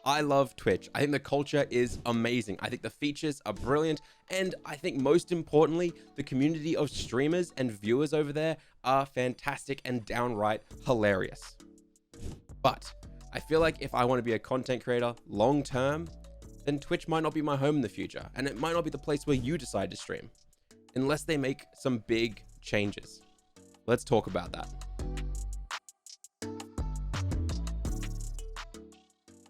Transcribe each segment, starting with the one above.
I love Twitch. I think the culture is amazing. I think the features are brilliant. And I think most importantly, the community of streamers and viewers over there are fantastic and downright hilarious. But I feel like if I want to be a content creator long term, then Twitch might not be my home in the future. And it might not be the place where you decide to stream, unless they make some big changes. Let's talk about that.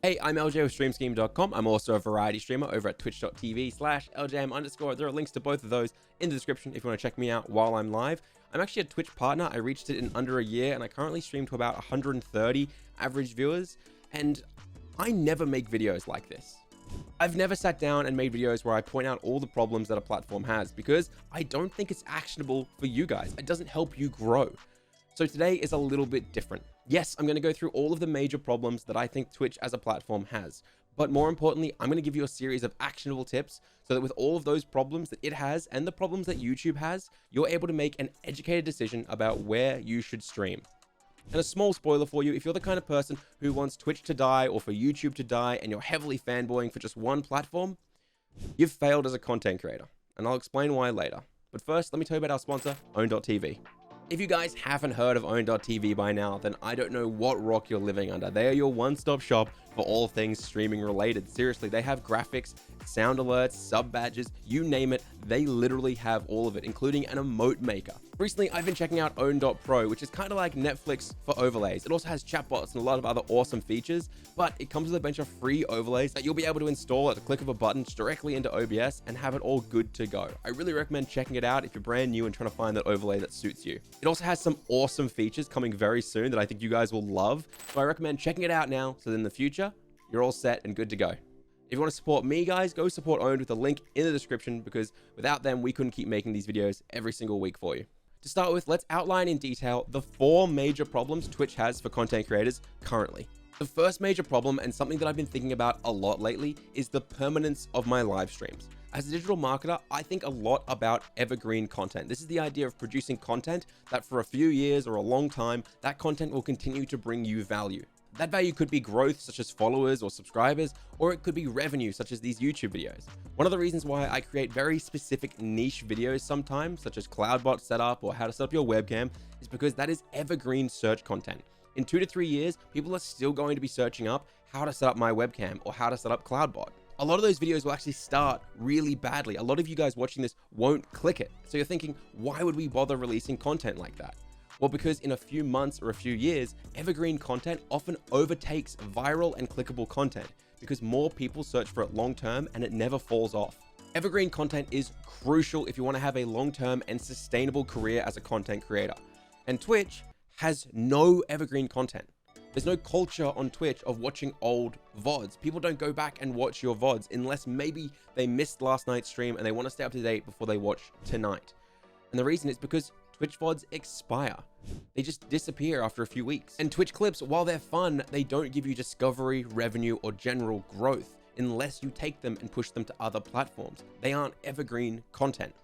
Hey, I'm Eljay with streamscheme.com. I'm also a variety streamer over at twitch.tv/LJM_. There are links to both of those in the description if you want to check me out while I'm live. I'm actually a Twitch partner. I reached it in under a year, and I currently stream to about 130 average viewers. And I never make videos like this. I've never sat down and made videos where I point out all the problems that a platform has, because I don't think it's actionable for you guys. It doesn't help you grow. So today is a little bit different. Yes, I'm going to go through all of the major problems that I think Twitch as a platform has. But more importantly, I'm going to give you a series of actionable tips so that with all of those problems that it has and the problems that YouTube has, you're able to make an educated decision about where you should stream. And a small spoiler for you, if you're the kind of person who wants Twitch to die or for YouTube to die and you're heavily fanboying for just one platform, you've failed as a content creator. And I'll explain why later. But first, let me tell you about our sponsor, Own.tv. If you guys haven't heard of Own.tv by now, then I don't know what rock you're living under. They are your one-stop shop for all things streaming related. Seriously, they have graphics, sound alerts, sub badges, you name it, they literally have all of it, including an emote maker. Recently, I've been checking out Own.pro, which is kind of like Netflix for overlays. It also has chatbots and a lot of other awesome features, but it comes with a bunch of free overlays that you'll be able to install at the click of a button directly into OBS and have it all good to go. I really recommend checking it out if you're brand new and trying to find that overlay that suits you. It also has some awesome features coming very soon that I think you guys will love, so I recommend checking it out now so that in the future, you're all set and good to go. If you want to support me, guys, go support Owned with a link in the description, because without them, we couldn't keep making these videos every single week for you. To start with, let's outline in detail the 4 major problems Twitch has for content creators currently. The first major problem, and something that I've been thinking about a lot lately, is the permanence of my live streams. As a digital marketer, I think a lot about evergreen content. This is the idea of producing content that for a few years or a long time, that content will continue to bring you value. That value could be growth, such as followers or subscribers, or it could be revenue, such as these YouTube videos. One of the reasons why I create very specific niche videos sometimes, such as CloudBot setup or how to set up your webcam, is because that is evergreen search content. In 2 to 3 years, people are still going to be searching up how to set up my webcam or how to set up CloudBot. A lot of those videos will actually start really badly. A lot of you guys watching this won't click it. So you're thinking, why would we bother releasing content like that? Well, because in a few months or a few years, evergreen content often overtakes viral and clickable content because more people search for it long term and it never falls off. Evergreen content is crucial if you want to have a long-term and sustainable career as a content creator. And Twitch has no evergreen content. There's no culture on Twitch of watching old VODs. People don't go back and watch your VODs unless maybe they missed last night's stream and they want to stay up to date before they watch tonight. And the reason is because Twitch VODs expire. They just disappear after a few weeks. And Twitch clips, while they're fun, they don't give you discovery, revenue, or general growth unless you take them and push them to other platforms. They aren't evergreen content.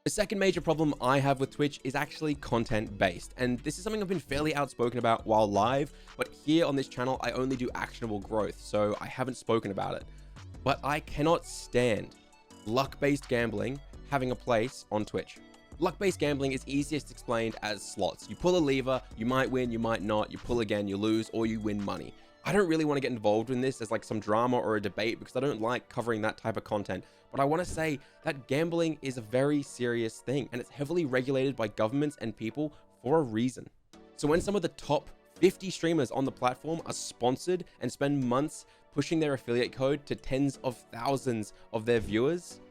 The second major problem I have with Twitch is actually content-based, and this is something I've been fairly outspoken about while live, but here on this channel, I only do actionable growth, so I haven't spoken about it. But I cannot stand luck-based gambling having a place on Twitch. Luck-based gambling is easiest explained as slots. You pull a lever, you might win, you might not, you pull again, you lose, or you win money. I don't really want to get involved in this as like some drama or a debate because I don't like covering that type of content. But I want to say that gambling is a very serious thing and it's heavily regulated by governments and people for a reason. So when some of the top 50 streamers on the platform are sponsored and spend months pushing their affiliate code to tens of thousands of their viewers,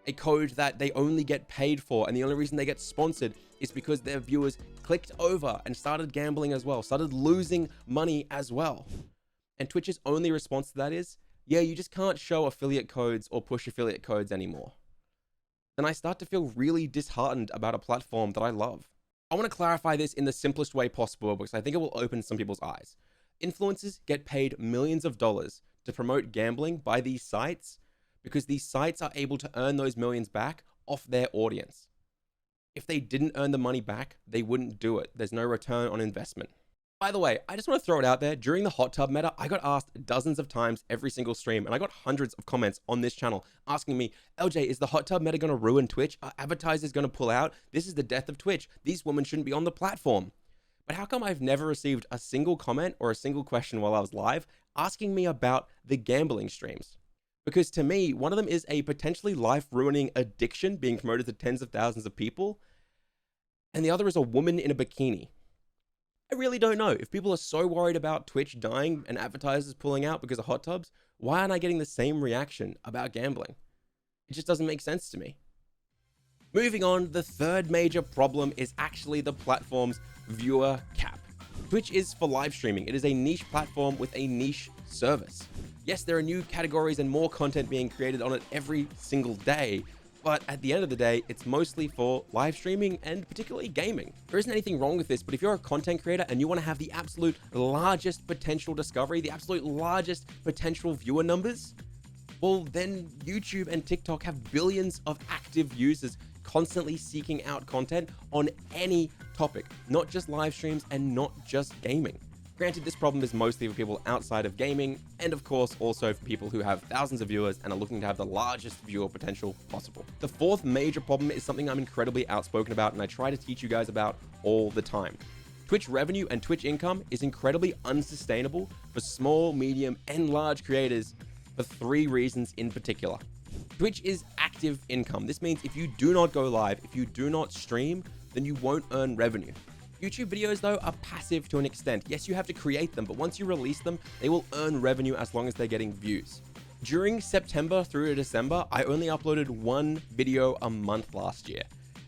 a code that they only get paid for, and the only reason they get sponsored is because their viewers clicked over and started gambling as well, started losing money as well. And Twitch's only response to that is, yeah, you just can't show affiliate codes or push affiliate codes anymore. Then I start to feel really disheartened about a platform that I love. I want to clarify this in the simplest way possible because I think it will open some people's eyes. Influencers get paid millions of dollars to promote gambling by these sites because these sites are able to earn those millions back off their audience. If they didn't earn the money back, they wouldn't do it. There's no return on investment. By the way, I just want to throw it out there. During the hot tub meta, I got asked dozens of times every single stream, and I got hundreds of comments on this channel asking me, LJ, is the hot tub meta going to ruin Twitch? Are advertisers going to pull out? This is the death of Twitch. These women shouldn't be on the platform. But how come I've never received a single comment or a single question while I was live asking me about the gambling streams? Because to me, one of them is a potentially life-ruining addiction being promoted to tens of thousands of people, and the other is a woman in a bikini. I really don't know. If people are so worried about Twitch dying and advertisers pulling out because of hot tubs, why aren't I getting the same reaction about gambling? It just doesn't make sense to me. Moving on, the third major problem is actually the platform's viewer cap. Twitch is for live streaming. It is a niche platform with a niche service. Yes, there are new categories and more content being created on it every single day, but at the end of the day, it's mostly for live streaming and particularly gaming. There isn't anything wrong with this, but if you're a content creator and you want to have the absolute largest potential discovery, the absolute largest potential viewer numbers, well, then YouTube and TikTok have billions of active users constantly seeking out content on any topic, not just live streams and not just gaming. Granted, this problem is mostly for people outside of gaming, and of course also for people who have thousands of viewers and are looking to have the largest viewer potential possible. The fourth major problem is something I'm incredibly outspoken about and I try to teach you guys about all the time. Twitch revenue and Twitch income is incredibly unsustainable for small, medium, and large creators for three reasons in particular. Twitch is active income. This means if you do not go live, if you do not stream, then you won't earn revenue. YouTube videos, though, are passive to an extent. Yes, you have to create them, but once you release them, they will earn revenue as long as they're getting views. During September through to December, I only uploaded one video a month last year,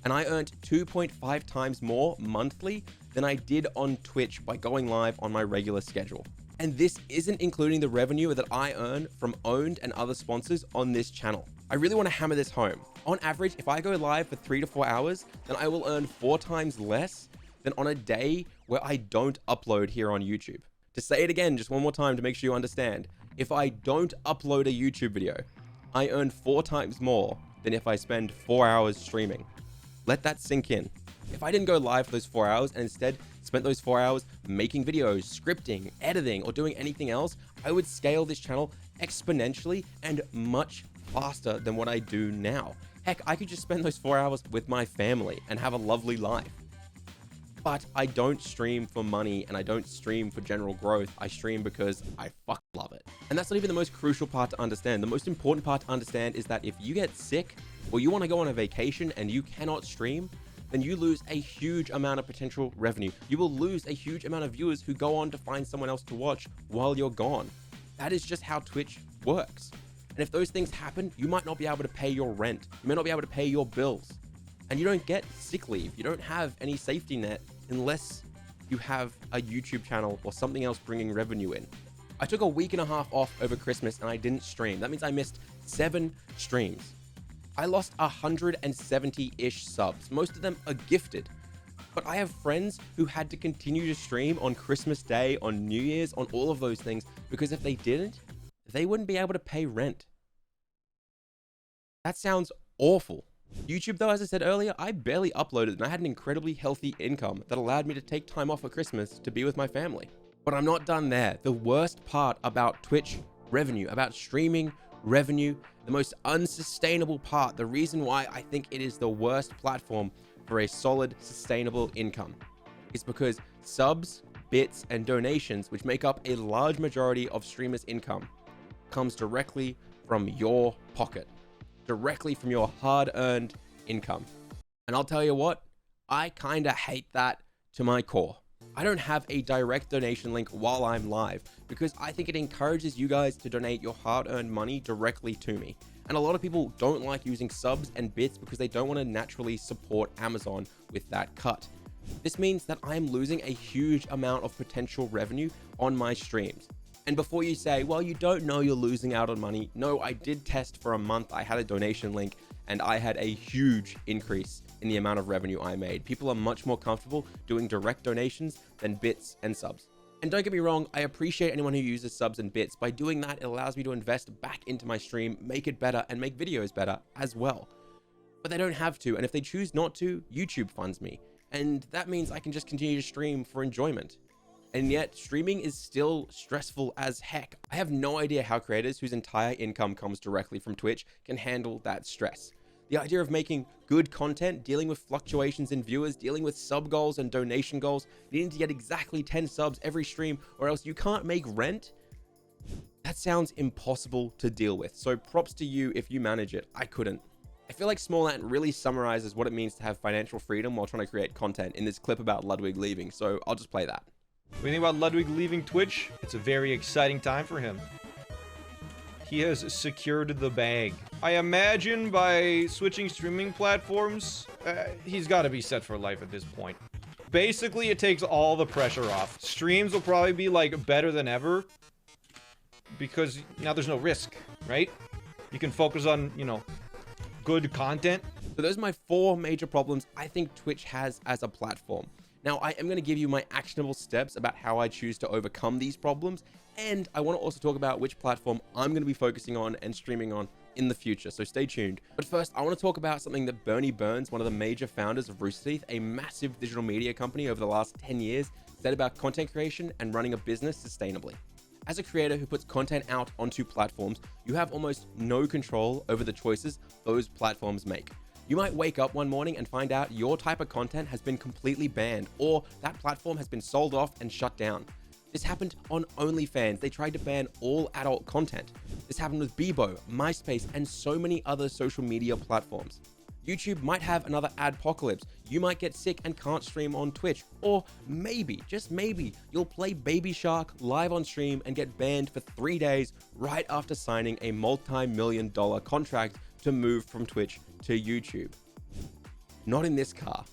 and I earned 2.5 times more monthly than I did on Twitch by going live on my regular schedule. And this isn't including the revenue that I earn from owned and other sponsors on this channel. I really want to hammer this home. On average, if I go live for 3 to 4 hours, then I will earn 4 times less than on a day where I don't upload here on YouTube. To say it again, just one more time to make sure you understand, if I don't upload a YouTube video, I earn 4 times more than if I spend 4 hours streaming. Let that sink in. If I didn't go live for those 4 hours and instead spent those 4 hours making videos, scripting, editing, or doing anything else, I would scale this channel exponentially and much faster than what I do now. Heck, I could just spend those 4 hours with my family and have a lovely life. But I don't stream for money and I don't stream for general growth. I stream because I fucking love it. And that's not even the most crucial part to understand. The most important part to understand is that if you get sick or you want to go on a vacation and you cannot stream, then you lose a huge amount of potential revenue. You will lose a huge amount of viewers who go on to find someone else to watch while you're gone. That is just how Twitch works. And if those things happen, you might not be able to pay your rent. You may not be able to pay your bills. And you don't get sick leave. You don't have any safety net unless you have a YouTube channel or something else bringing revenue in. I took a week and a half off over Christmas and I didn't stream. That means I missed 7 streams. I lost 170-ish subs. Most of them are gifted. But I have friends who had to continue to stream on Christmas Day, on New Year's, on all of those things, because if they didn't, they wouldn't be able to pay rent. That sounds awful. YouTube, though, as I said earlier, I barely uploaded and I had an incredibly healthy income that allowed me to take time off for Christmas to be with my family. But I'm not done there. The worst part about Twitch revenue, about streaming revenue, the most unsustainable part, the reason why I think it is the worst platform for a solid, sustainable income, is because subs, bits, and donations, which make up a large majority of streamers' income, comes directly from your pocket. Directly from your hard-earned income. And I'll tell you what, I kind of hate that to my core. I don't have a direct donation link while I'm live because I think it encourages you guys to donate your hard-earned money directly to me. And a lot of people don't like using subs and bits because they don't want to naturally support Amazon with that cut. This means that I'm losing a huge amount of potential revenue on my streams. And before you say, well, you don't know you're losing out on money. No, I did test for a month. I had a donation link and I had a huge increase in the amount of revenue I made. People are much more comfortable doing direct donations than bits and subs. And don't get me wrong, I appreciate anyone who uses subs and bits. By doing that, it allows me to invest back into my stream, make it better, and make videos better as well. But they don't have to, and if they choose not to, YouTube funds me. And that means I can just continue to stream for enjoyment. And yet streaming is still stressful as heck. I have no idea how creators whose entire income comes directly from Twitch can handle that stress. The idea of making good content, dealing with fluctuations in viewers, dealing with sub goals and donation goals, needing to get exactly 10 subs every stream or else you can't make rent, that sounds impossible to deal with. So props to you if you manage it. I couldn't. I feel like Small Ant really summarizes what it means to have financial freedom while trying to create content in this clip about Ludwig leaving, so I'll just play that. When you think about Ludwig leaving Twitch, it's a very exciting time for him. He has secured the bag. I imagine by switching streaming platforms, he's got to be set for life at this point. Basically, it takes all the pressure off. Streams will probably be like better than ever because now there's no risk, right? You can focus on, you know, good content. So those are my 4 major problems I think Twitch has as a platform. Now, I am going to give you my actionable steps about how I choose to overcome these problems, and I want to also talk about which platform I'm going to be focusing on and streaming on in the future, so stay tuned. But first, I want to talk about something that Bernie Burns, one of the major founders of Rooster Teeth, a massive digital media company over the last 10 years, said about content creation and running a business sustainably. As a creator who puts content out onto platforms, you have almost no control over the choices those platforms make. You might wake up one morning and find out your type of content has been completely banned, or that platform has been sold off and shut down. This happened on OnlyFans. They tried to ban all adult content. This happened with Bebo, MySpace, and so many other social media platforms. YouTube might have another adpocalypse. You might get sick and can't stream on Twitch, or maybe, just maybe, you'll play Baby Shark live on stream and get banned for 3 days right after signing a multi-million-dollar contract to move from Twitch to YouTube. Not in this car.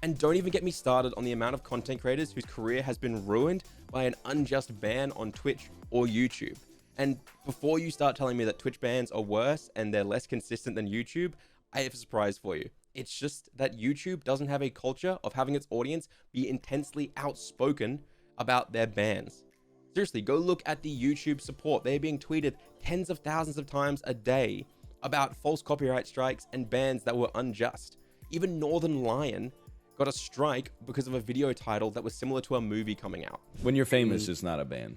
And don't even get me started on the amount of content creators whose career has been ruined by an unjust ban on Twitch or YouTube. And before you start telling me that Twitch bans are worse and they're less consistent than YouTube, I have a surprise for you. It's just that YouTube doesn't have a culture of having its audience be intensely outspoken about their bans. Seriously, go look at the YouTube support. They're being tweeted tens of thousands of times a day about false copyright strikes and bans that were unjust. Even Northern Lion got a strike because of a video title that was similar to a movie coming out. When you're famous, it's not a ban.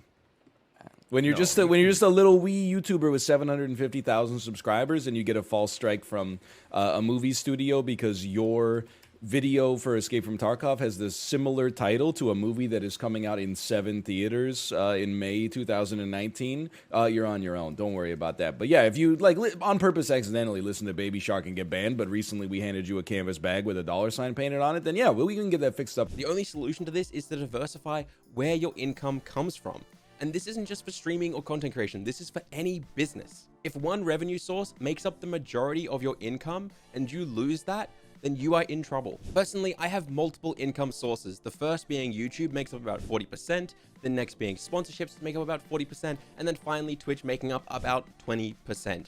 When you're just a little wee YouTuber with 750,000 subscribers and you get a false strike from a movie studio because your video for Escape from Tarkov has this similar title to a movie that is coming out in 7 theaters in May 2019, you're on your own. Don't worry about that. But yeah, if you like on purpose accidentally listen to Baby Shark and get banned, but recently we handed you a canvas bag with a $sign painted on it, then yeah, we can get that fixed up. The only solution to this is to diversify where your income comes from. And this isn't just for streaming or content creation, this is for any business. If one revenue source makes up the majority of your income and you lose that, then you are in trouble. Personally, I have multiple income sources. The first being YouTube makes up about 40%, the next being sponsorships make up about 40%, and then finally Twitch making up about 20%.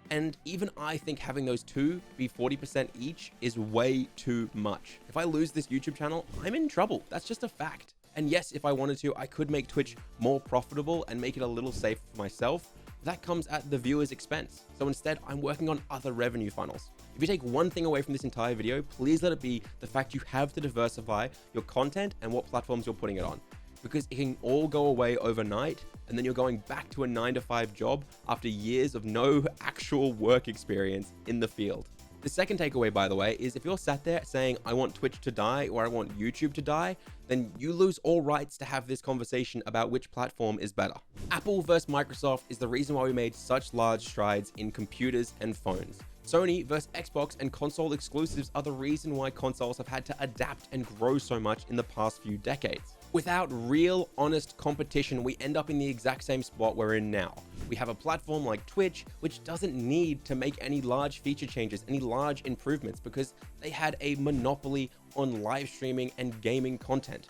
And even I think having those two be 40% each is way too much. If I lose this YouTube channel, I'm in trouble. That's just a fact. And yes, if I wanted to, I could make Twitch more profitable and make it a little safer for myself. That comes at the viewer's expense. So instead, I'm working on other revenue funnels. If you take one thing away from this entire video, please let it be the fact you have to diversify your content and what platforms you're putting it on. Because it can all go away overnight, and then you're going back to a 9-to-5 job after years of no actual work experience in the field. The second takeaway, by the way, is if you're sat there saying, I want Twitch to die or I want YouTube to die, then you lose all rights to have this conversation about which platform is better. Apple versus Microsoft is the reason why we made such large strides in computers and phones. Sony versus Xbox and console exclusives are the reason why consoles have had to adapt and grow so much in the past few decades. Without real, honest competition, we end up in the exact same spot we're in now. We have a platform like Twitch, which doesn't need to make any large feature changes, any large improvements, because they had a monopoly on live streaming and gaming content.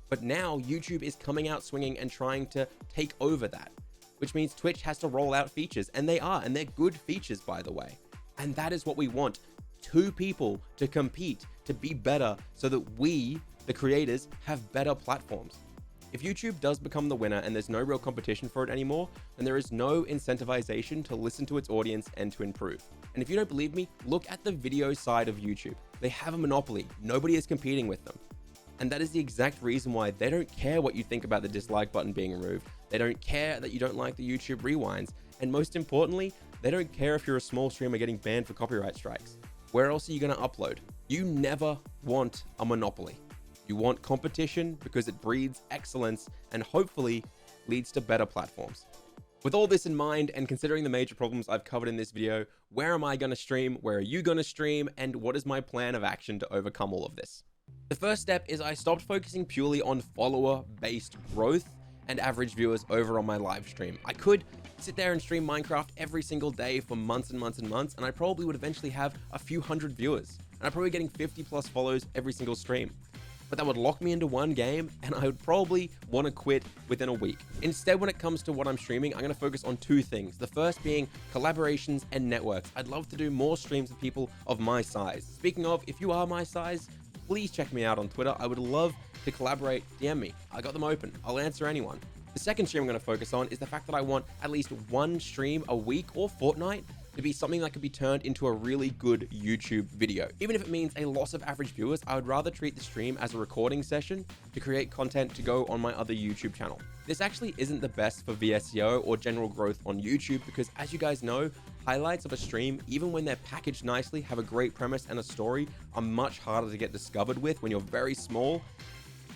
But now YouTube is coming out swinging and trying to take over that, which means Twitch has to roll out features, and they are, and they're good features, by the way. And that is what we want. Two people to compete, to be better, so that we, the creators, have better platforms. If YouTube does become the winner and there's no real competition for it anymore, then there is no incentivization to listen to its audience and to improve. And if you don't believe me, look at the video side of YouTube. They have a monopoly. Nobody is competing with them. And that is the exact reason why they don't care what you think about the dislike button being removed. They don't care that you don't like the YouTube rewinds. And most importantly, they don't care if you're a small streamer getting banned for copyright strikes. Where else are you going to upload? You never want a monopoly. You want competition because it breeds excellence and hopefully leads to better platforms. With all this in mind, and considering the major problems I've covered in this video, where am I going to stream? Where are you going to stream? And what is my plan of action to overcome all of this? The first step is I stopped focusing purely on follower-based growth and average viewers over on my live stream. I could sit there and stream Minecraft every single day for months and months and months, and I probably would eventually have a few hundred viewers. And I'm probably getting 50 plus follows every single stream. But that would lock me into one game, and I would probably want to quit within a week. Instead, when it comes to what I'm streaming, I'm going to focus on two things. The first being collaborations and networks. I'd love to do more streams with people of my size. Speaking of, if you are my size, please check me out on Twitter. I would love to collaborate. DM me. I got them open. I'll answer anyone. The second stream I'm going to focus on is the fact that I want at least one stream a week or fortnight to be something that could be turned into a really good YouTube video. Even if it means a loss of average viewers, I would rather treat the stream as a recording session to create content to go on my other YouTube channel. This actually isn't the best for VSEO or general growth on YouTube because, as you guys know, highlights of a stream, even when they're packaged nicely, have a great premise and a story, are much harder to get discovered with when you're very small.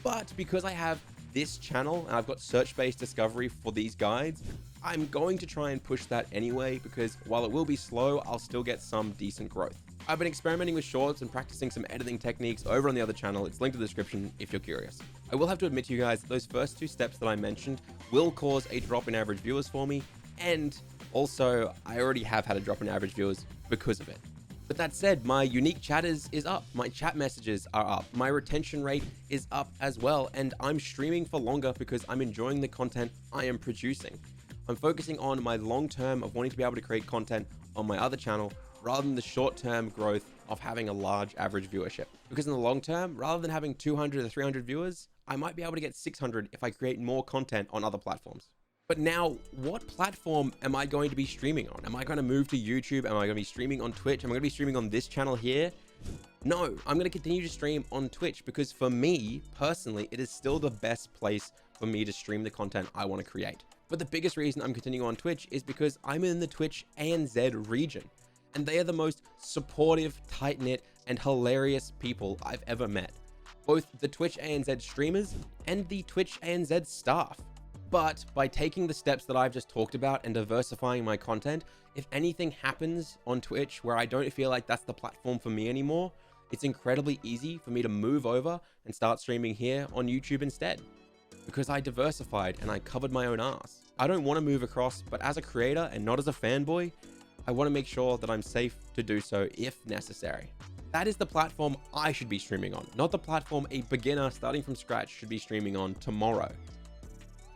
But because I have this channel and I've got search-based discovery for these guides, I'm going to try and push that anyway because while it will be slow, I'll still get some decent growth. I've been experimenting with shorts and practicing some editing techniques over on the other channel. It's linked in the description if you're curious. I will have to admit to you guys, those first two steps that I mentioned will cause a drop in average viewers for me, and also I already have had a drop in average viewers because of it. But that said, my unique chatters is up, my chat messages are up, my retention rate is up as well, and I'm streaming for longer because I'm enjoying the content I am producing. I'm focusing on my long term of wanting to be able to create content on my other channel rather than the short term growth of having a large average viewership. Because in the long term, rather than having 200 or 300 viewers, I might be able to get 600 if I create more content on other platforms. But now, what platform am I going to be streaming on? Am I going to move to YouTube? Am I going to be streaming on Twitch? Am I going to be streaming on this channel here? No, I'm going to continue to stream on Twitch because for me, personally, it is still the best place for me to stream the content I want to create. But the biggest reason I'm continuing on Twitch is because I'm in the Twitch ANZ region, and they are the most supportive, tight-knit, and hilarious people I've ever met. Both the Twitch ANZ streamers and the Twitch ANZ staff. But by taking the steps that I've just talked about and diversifying my content, if anything happens on Twitch where I don't feel like that's the platform for me anymore, it's incredibly easy for me to move over and start streaming here on YouTube instead. Because I diversified and I covered my own ass. I don't want to move across, but as a creator and not as a fanboy, I want to make sure that I'm safe to do so if necessary. That is the platform I should be streaming on, not the platform a beginner starting from scratch should be streaming on tomorrow.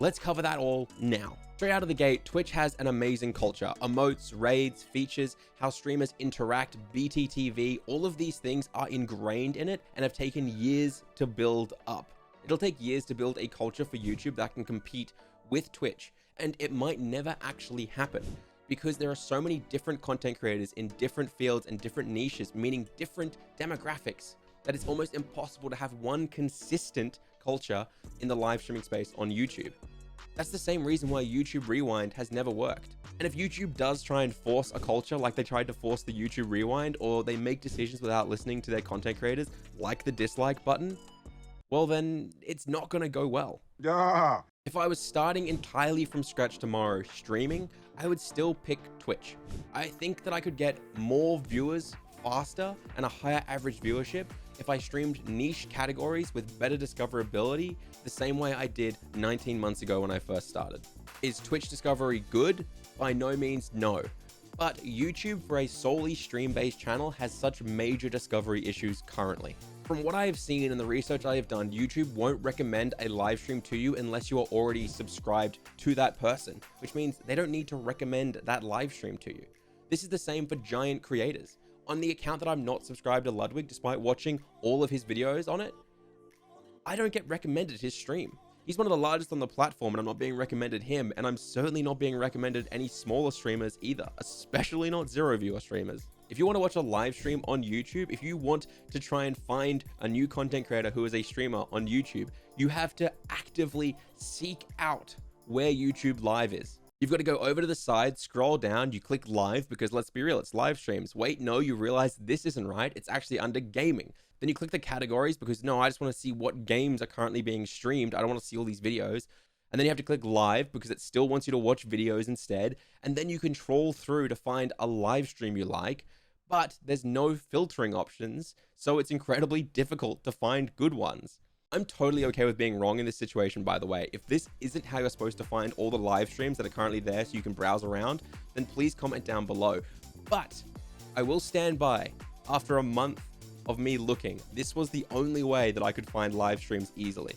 Let's cover that all now. Straight out of the gate, Twitch has an amazing culture. Emotes, raids, features, how streamers interact, BTTV, all of these things are ingrained in it and have taken years to build up. It'll take years to build a culture for YouTube that can compete with Twitch, and it might never actually happen because there are so many different content creators in different fields and different niches, meaning different demographics, that it's almost impossible to have one consistent culture in the live streaming space on YouTube. That's the same reason why YouTube Rewind has never worked. And if YouTube does try and force a culture like they tried to force the YouTube Rewind, or they make decisions without listening to their content creators, like the dislike button, well then it's not gonna go well. Yeah. If I was starting entirely from scratch tomorrow streaming, I would still pick Twitch. I think that I could get more viewers faster and a higher average viewership if I streamed niche categories with better discoverability the same way I did 19 months ago when I first started. Is Twitch discovery good? By no means no. But YouTube for a solely stream-based channel has such major discovery issues currently. From what I have seen and the research I have done, YouTube won't recommend a live stream to you unless you are already subscribed to that person, which means they don't need to recommend that live stream to you. This is the same for giant creators. On the account that I'm not subscribed to Ludwig, despite watching all of his videos on it, I don't get recommended his stream. He's one of the largest on the platform, and I'm not being recommended him, and I'm certainly not being recommended any smaller streamers either, especially not 0 viewer streamers. If you want to watch a live stream on YouTube, if you want to try and find a new content creator who is a streamer on YouTube, you have to actively seek out where YouTube Live is. You've got to go over to the side, scroll down, you click live, because let's be real, it's live streams. Wait, no, you realize this isn't right. It's actually under gaming. Then you click the categories because no, I just want to see what games are currently being streamed. I don't want to see all these videos. And then you have to click live because it still wants you to watch videos instead. And then you can troll through to find a live stream you like, but there's no filtering options. So it's incredibly difficult to find good ones. I'm totally okay with being wrong in this situation, by the way. If this isn't how you're supposed to find all the live streams that are currently there so you can browse around, then please comment down below. But I will stand by, after a month of me looking, this was the only way that I could find live streams easily.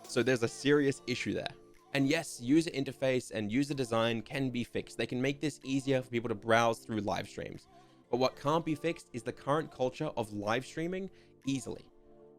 So there's a serious issue there. And yes, user interface and user design can be fixed. They can make this easier for people to browse through live streams. But what can't be fixed is the current culture of live streaming easily.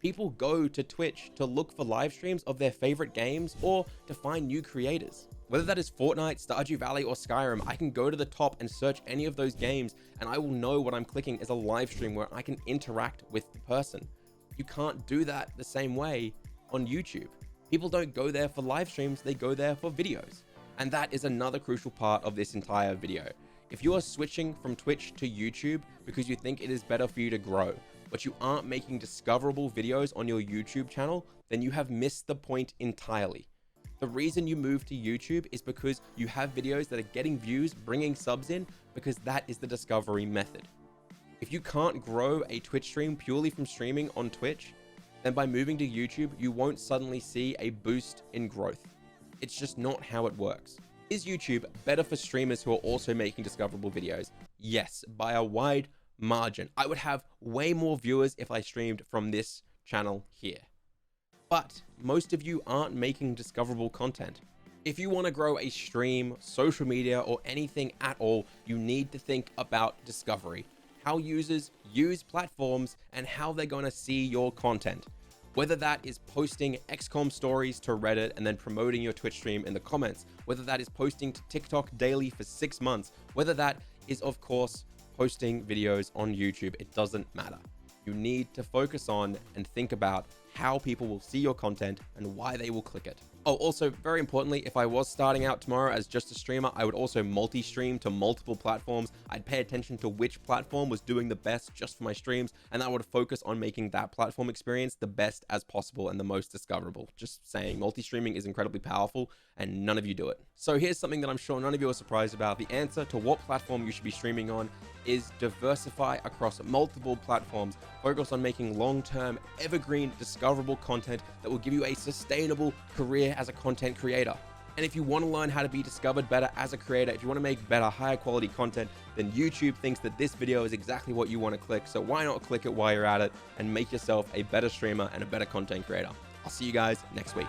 People go to Twitch to look for live streams of their favorite games or to find new creators. Whether that is Fortnite, Stardew Valley, or Skyrim, I can go to the top and search any of those games and I will know what I'm clicking is a live stream where I can interact with the person. You can't do that the same way on YouTube. People don't go there for live streams, they go there for videos. And that is another crucial part of this entire video. If you are switching from Twitch to YouTube because you think it is better for you to grow, but you aren't making discoverable videos on your YouTube channel, then you have missed the point entirely. The reason you move to YouTube is because you have videos that are getting views, bringing subs in, because that is the discovery method. If you can't grow a Twitch stream purely from streaming on Twitch, then by moving to YouTube, you won't suddenly see a boost in growth. It's just not how it works. Is YouTube better for streamers who are also making discoverable videos? Yes, by a wide margin. I would have way more viewers if I streamed from this channel here. But most of you aren't making discoverable content. If you want to grow a stream, social media, or anything at all, you need to think about discovery. How users use platforms and how they're going to see your content. Whether that is posting XCOM stories to Reddit and then promoting your Twitch stream in the comments, whether that is posting to TikTok daily for 6 months, whether that is, of course, posting videos on YouTube, it doesn't matter. You need to focus on and think about how people will see your content and why they will click it. Oh, also, very importantly, if I was starting out tomorrow as just a streamer, I would also multi-stream to multiple platforms. I'd pay attention to which platform was doing the best just for my streams, and I would focus on making that platform experience the best as possible and the most discoverable. Just saying, multi-streaming is incredibly powerful, and none of you do it. So here's something that I'm sure none of you are surprised about. The answer to what platform you should be streaming on is diversify across multiple platforms. Focus on making long-term, evergreen, discoverable content that will give you a sustainable career as a content creator. And if you want to learn how to be discovered better as a creator, if you want to make better, higher quality content, then YouTube thinks that this video is exactly what you want to click. So why not click it while you're at it and make yourself a better streamer and a better content creator? I'll see you guys next week.